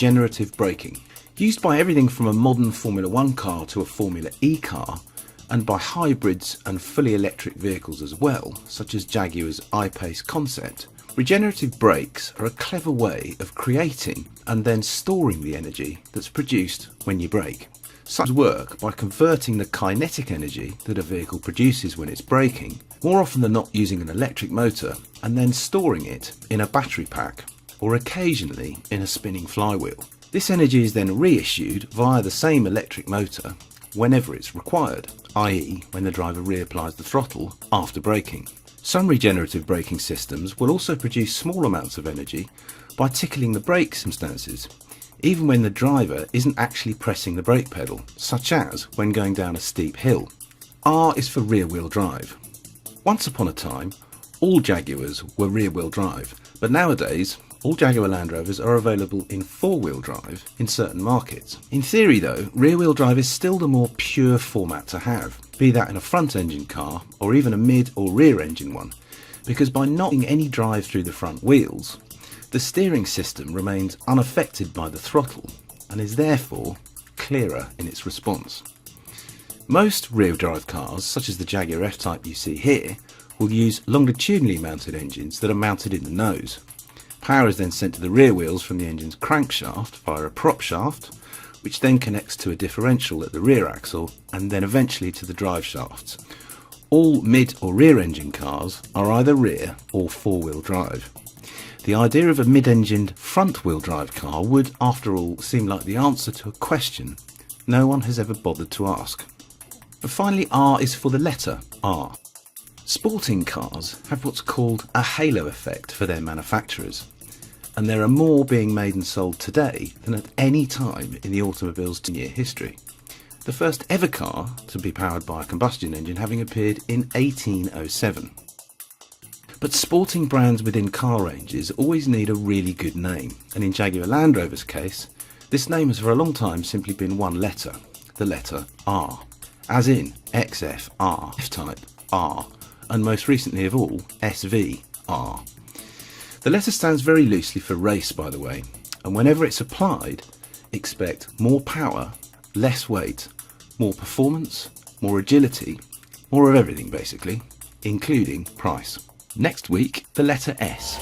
regenerative braking. Used by everything from a modern Formula 1 car to a Formula E car, and by hybrids and fully electric vehicles as well, such as Jaguar's I-Pace concept, regenerative brakes are a clever way of creating and then storing the energy that's produced when you brake. Some work by converting the kinetic energy that a vehicle produces when it's braking, more often than not using an electric motor, and then storing it in a battery pack, or occasionally in a spinning flywheel. This energy is then reissued via the same electric motor whenever it's required, i.e. when the driver reapplies the throttle after braking. Some regenerative braking systems will also produce small amounts of energy by tickling the brake circumstances, even when the driver isn't actually pressing the brake pedal, such as when going down a steep hill. R is for rear-wheel drive. Once upon a time, all Jaguars were rear-wheel drive, but nowadays all Jaguar Land Rovers are available in four-wheel drive in certain markets. In theory though, rear-wheel drive is still the more pure format to have, be that in a front-engine car or even a mid or rear-engine one, because by not having any drive through the front wheels, the steering system remains unaffected by the throttle and is therefore clearer in its response. Most rear-drive cars, such as the Jaguar F-Type you see here, will use longitudinally mounted engines that are mounted in the nose. Power is then sent to the rear wheels from the engine's crankshaft via a prop shaft, which then connects to a differential at the rear axle and then eventually to the drive shafts. All mid or rear engine cars are either rear or four-wheel drive. The idea of a mid-engined front-wheel drive car would, after all, seem like the answer to a question no one has ever bothered to ask. And finally, R is for the letter R. Sporting cars have what's called a halo effect for their manufacturers, and there are more being made and sold today than at any time in the automobile's 10-year history. The first ever car to be powered by a combustion engine having appeared in 1807. But sporting brands within car ranges always need a really good name, and in Jaguar Land Rover's case, this name has for a long time simply been one letter, the letter R, as in XF-R, F-Type R, and most recently of all, SV-R. The letter stands very loosely for race, by the way, and whenever it's applied, expect more power, less weight, more performance, more agility, more of everything basically, including price. Next week, the letter S.